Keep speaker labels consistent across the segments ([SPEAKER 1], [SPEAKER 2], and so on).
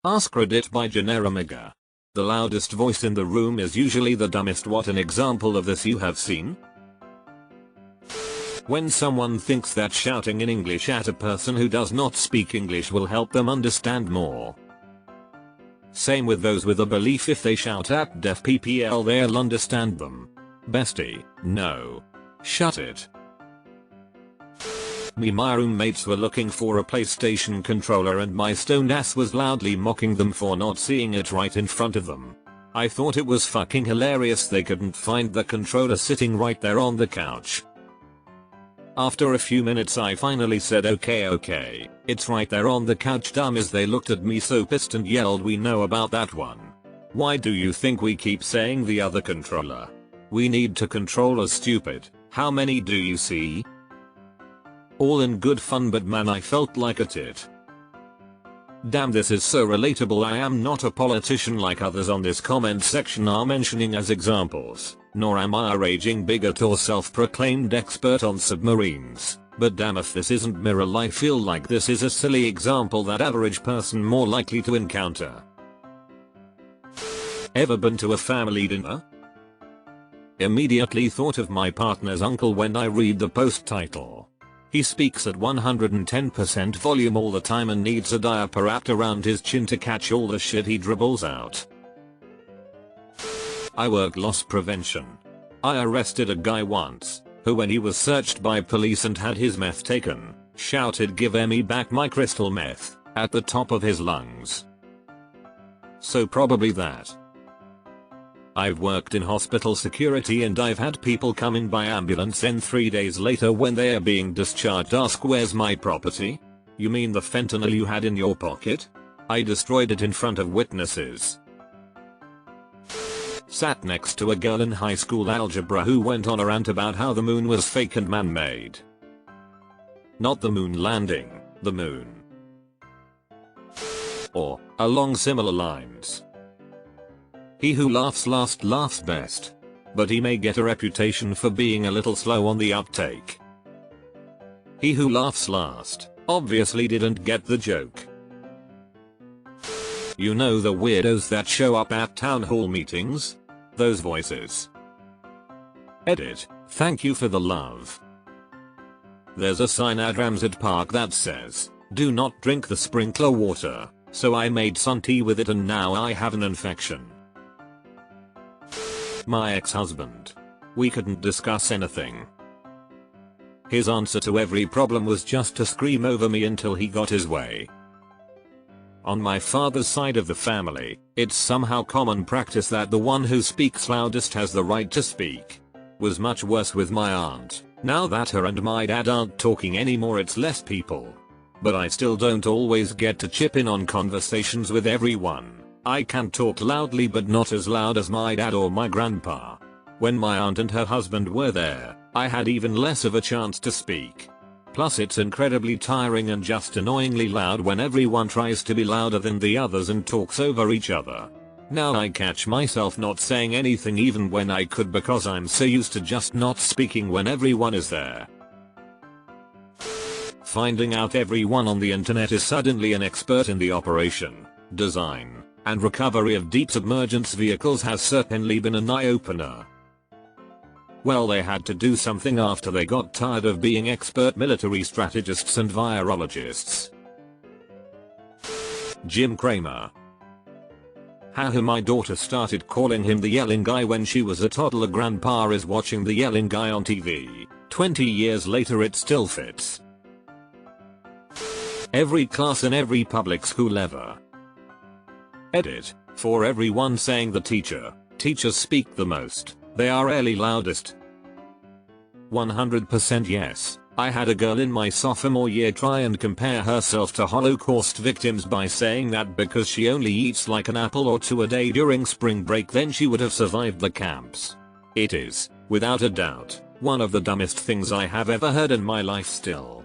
[SPEAKER 1] AskReddit by Generamiga. The loudest voice in the room is usually the dumbest. What an example of this you have seen? When someone thinks that shouting in English at a person who does not speak English will help them understand more. Same with those with a belief if they shout at deaf people they'll understand them. Bestie, no. Shut it. My roommates were looking for a PlayStation controller and my stoned ass was loudly mocking them for not seeing it right in front of them. I thought it was fucking hilarious they couldn't find the controller sitting right there on the couch. After a few minutes I finally said okay, it's right there on the couch dummies. They looked at me so pissed and yelled, we know about that one. Why do you think we keep saying the other controller? We need to control us, stupid. How many do you see? All in good fun, but man I felt like a tit. Damn, this is so relatable. I am not a politician like others on this comment section are mentioning as examples, nor am I a raging bigot or self-proclaimed expert on submarines, but damn if this isn't mirror. I feel like this is a silly example that average person more likely to encounter. Ever been to a family dinner? Immediately thought of my partner's uncle when I read the post title. He speaks at 110% volume all the time and needs a diaper wrapped around his chin to catch all the shit he dribbles out. I work loss prevention. I arrested a guy once, who when he was searched by police and had his meth taken, shouted "Give me back my crystal meth" at the top of his lungs. So probably that. I've worked in hospital security and I've had people come in by ambulance and 3 days later when they are being discharged ask, "Where's my property? You mean the fentanyl you had in your pocket? I destroyed it in front of witnesses." Sat next to a girl in high school algebra who went on a rant about how the moon was fake and man-made. Not the moon landing, the moon. Or, along similar lines. He who laughs last laughs best. But he may get a reputation for being a little slow on the uptake. He who laughs last obviously didn't get the joke. You know the weirdos that show up at town hall meetings? Those voices. Edit, thank you for the love. There's a sign at Ramsad Park that says, "Do not drink the sprinkler water," so I made sun tea with it and now I have an infection. My ex-husband. We couldn't discuss anything. His answer to every problem was just to scream over me until he got his way. On my father's side of the family, it's somehow common practice that the one who speaks loudest has the right to speak. Was much worse with my aunt. Now that her and my dad aren't talking anymore, it's less people. But I still don't always get to chip in on conversations with everyone. I can talk loudly but not as loud as my dad or my grandpa. When my aunt and her husband were there, I had even less of a chance to speak. Plus it's incredibly tiring and just annoyingly loud when everyone tries to be louder than the others and talks over each other. Now I catch myself not saying anything even when I could because I'm so used to just not speaking when everyone is there. Finding out everyone on the internet is suddenly an expert in the operation, design, and recovery of deep submergence vehicles has certainly been an eye-opener. Well, they had to do something after they got tired of being expert military strategists and virologists. Jim Cramer. How my daughter started calling him the yelling guy when she was a toddler. Grandpa is watching the yelling guy on TV. 20 years later it still fits. Every class in every public school ever. Edit, for everyone saying the teachers speak the most, they are really loudest. 100% yes, I had a girl in my sophomore year try and compare herself to Holocaust victims by saying that because she only eats like an apple or two a day during spring break then she would have survived the camps. It is, without a doubt, one of the dumbest things I have ever heard in my life still.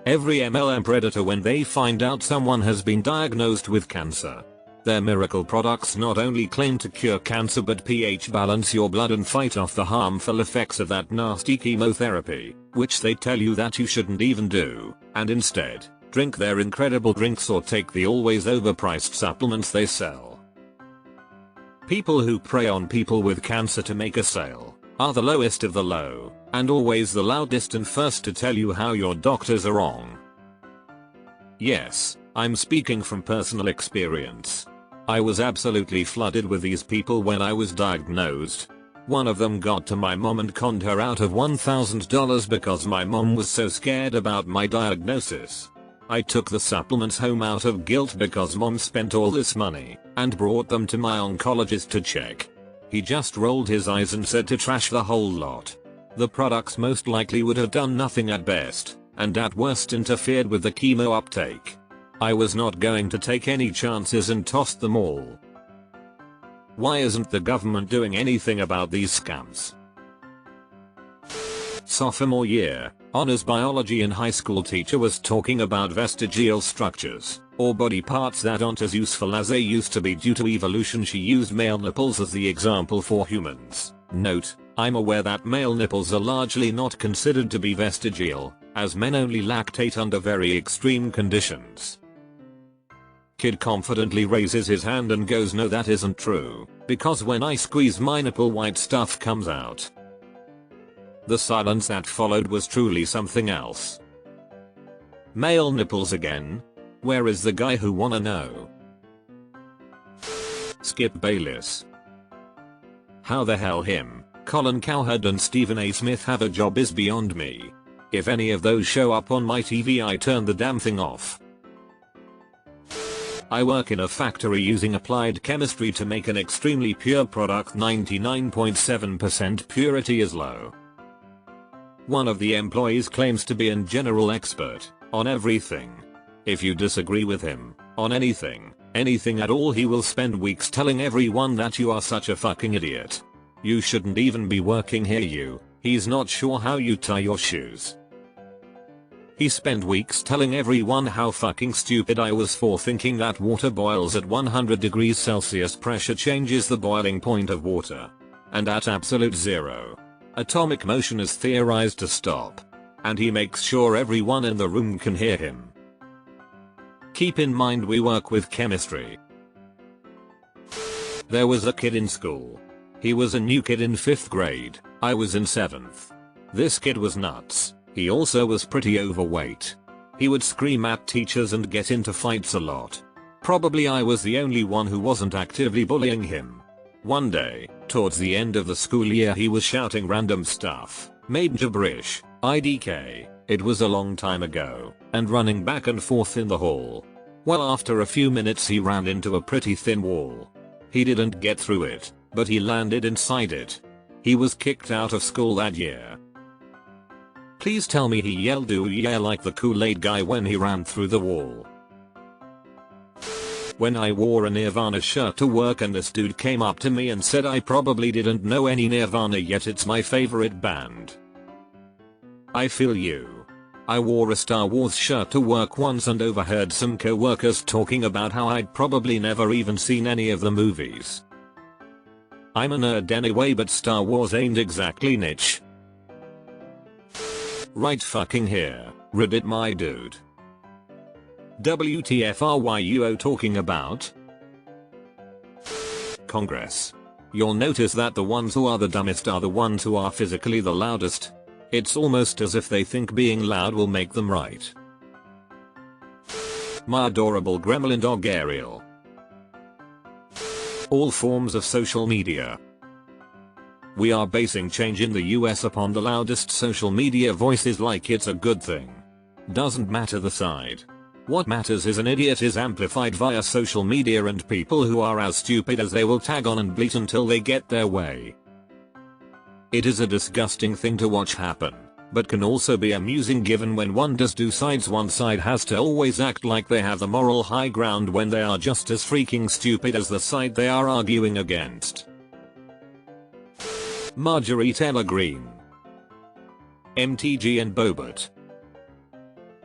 [SPEAKER 1] Every MLM predator when they find out someone has been diagnosed with cancer. Their miracle products not only claim to cure cancer but pH balance your blood and fight off the harmful effects of that nasty chemotherapy, which they tell you that you shouldn't even do, and instead, drink their incredible drinks or take the always overpriced supplements they sell. People who prey on people with cancer to make a sale are the lowest of the low, and always the loudest and first to tell you how your doctors are wrong. Yes, I'm speaking from personal experience. I was absolutely flooded with these people when I was diagnosed. One of them got to my mom and conned her out of $1,000 because my mom was so scared about my diagnosis. I took the supplements home out of guilt because mom spent all this money, and brought them to my oncologist to check. He just rolled his eyes and said to trash the whole lot. The products most likely would have done nothing at best, and at worst interfered with the chemo uptake. I was not going to take any chances and tossed them all. Why isn't the government doing anything about these scams? Sophomore year, honors biology in high school teacher was talking about vestigial structures, or body parts that aren't as useful as they used to be due to evolution. She used male nipples as the example for humans. Note, I'm aware that male nipples are largely not considered to be vestigial, as men only lactate under very extreme conditions. Kid confidently raises his hand and goes, no, that isn't true, because when I squeeze my nipple white stuff comes out. The silence that followed was truly something else. Male nipples again? Where is the guy who wanna know? Skip Bayless. How the hell him, Colin Cowherd and Stephen A. Smith have a job is beyond me. If any of those show up on my TV, I turn the damn thing off. I work in a factory using applied chemistry to make an extremely pure product. 99.7% purity is low. One of the employees claims to be a general expert on everything. If you disagree with him on anything at all, he will spend weeks telling everyone that you are such a fucking idiot. You shouldn't even be working here. He's not sure how you tie your shoes. He spent weeks telling everyone how fucking stupid I was for thinking that water boils at 100 degrees Celsius pressure changes the boiling point of water. And at absolute zero, atomic motion is theorized to stop. And he makes sure everyone in the room can hear him. Keep in mind we work with chemistry. There was a kid in school. He was a new kid in 5th grade. I was in 7th. This kid was nuts. He also was pretty overweight. He would scream at teachers and get into fights a lot. Probably I was the only one who wasn't actively bullying him. One day, towards the end of the school year, he was shouting random stuff, made gibberish, IDK, it was a long time ago, and running back and forth in the hall. Well, after a few minutes he ran into a pretty thin wall. He didn't get through it, but he landed inside it. He was kicked out of school that year. Please tell me he yelled "ooh yeah" like the Kool-Aid guy when he ran through the wall. When I wore a Nirvana shirt to work and this dude came up to me and said I probably didn't know any Nirvana yet it's my favorite band. I feel you. I wore a Star Wars shirt to work once and overheard some co-workers talking about how I'd probably never even seen any of the movies. I'm a nerd anyway, but Star Wars ain't exactly niche. Right fucking here, Reddit my dude. WTF are you talking about? Congress. You'll notice that the ones who are the dumbest are the ones who are physically the loudest. It's almost as if they think being loud will make them right. My adorable gremlin dog Ariel. All forms of social media. We are basing change in the US upon the loudest social media voices like it's a good thing. Doesn't matter the side. What matters is an idiot is amplified via social media and people who are as stupid as they will tag on and bleat until they get their way. It is a disgusting thing to watch happen, but can also be amusing given when one does do sides. One side has to always act like they have the moral high ground when they are just as freaking stupid as the side they are arguing against. Marjorie Taylor Greene. MTG and Bobert.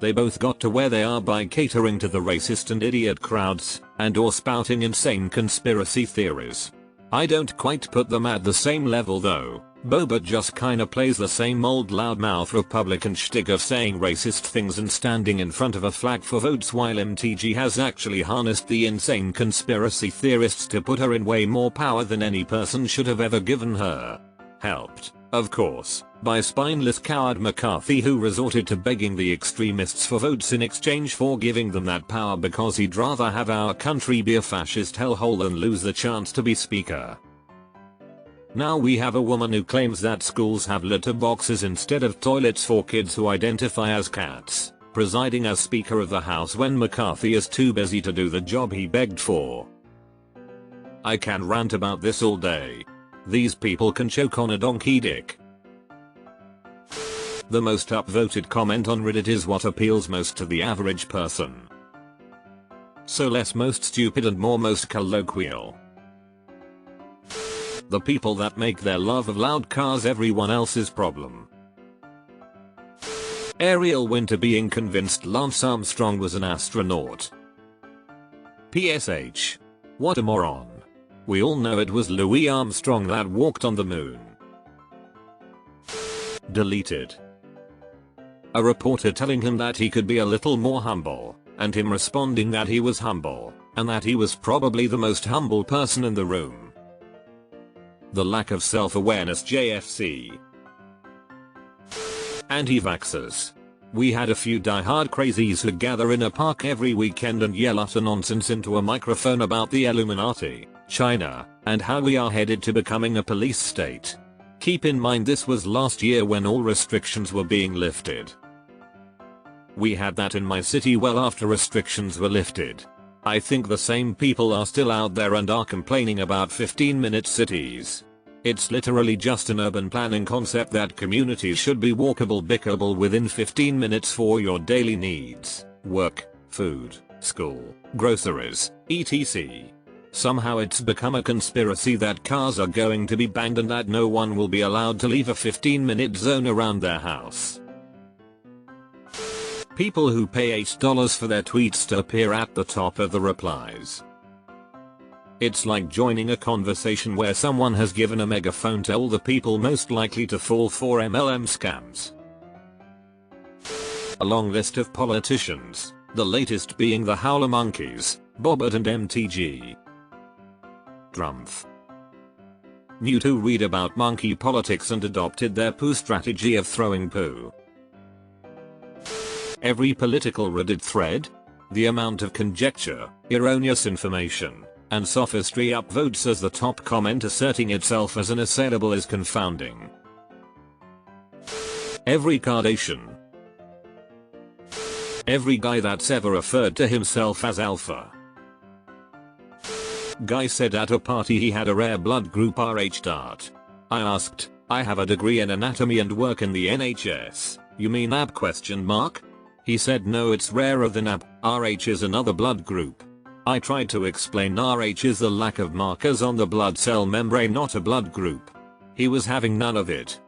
[SPEAKER 1] They both got to where they are by catering to the racist and idiot crowds, and or spouting insane conspiracy theories. I don't quite put them at the same level though. Boba just kinda plays the same old loudmouth Republican shtick of saying racist things and standing in front of a flag for votes, while MTG has actually harnessed the insane conspiracy theorists to put her in way more power than any person should have ever given her. Helped, of course, by spineless coward McCarthy, who resorted to begging the extremists for votes in exchange for giving them that power because he'd rather have our country be a fascist hellhole than lose the chance to be speaker. Now we have a woman who claims that schools have litter boxes instead of toilets for kids who identify as cats, presiding as Speaker of the House when McCarthy is too busy to do the job he begged for. I can rant about this all day. These people can choke on a donkey dick. The most upvoted comment on Reddit is what appeals most to the average person. So less most stupid and more most colloquial. The people that make their love of loud cars everyone else's problem. Ariel Winter being convinced Lance Armstrong was an astronaut. PSH. What a moron. We all know it was Louis Armstrong that walked on the moon. Deleted. A reporter telling him that he could be a little more humble, and him responding that he was humble, and that he was probably the most humble person in the room. The lack of self-awareness JFC. Anti-vaxxers. We had a few die-hard crazies who gather in a park every weekend and yell utter nonsense into a microphone about the Illuminati, China, and how we are headed to becoming a police state. Keep in mind this was last year when all restrictions were being lifted. We had that in my city well after restrictions were lifted. I think the same people are still out there and are complaining about 15-minute cities. It's literally just an urban planning concept that communities should be walkable, bickable within 15 minutes for your daily needs, work, food, school, groceries, etc. Somehow it's become a conspiracy that cars are going to be banned and that no one will be allowed to leave a 15-minute zone around their house. People who pay $8 for their tweets to appear at the top of the replies. It's like joining a conversation where someone has given a megaphone to all the people most likely to fall for MLM scams. A long list of politicians, the latest being the Howler Monkeys, Bobbert and MTG. Drumpf. Knew to read about monkey politics and adopted their poo strategy of throwing poo. Every political Reddit thread? The amount of conjecture, erroneous information, and sophistry upvotes as the top comment asserting itself as an assailable is confounding. Every Kardashian. Every guy that's ever referred to himself as alpha. Guy said at a party he had a rare blood group Rh dart. I asked, I have a degree in anatomy and work in the NHS, you mean AB ? He said no, it's rarer than AB, Rh is another blood group. I tried to explain Rh is the lack of markers on the blood cell membrane, not a blood group. He was having none of it.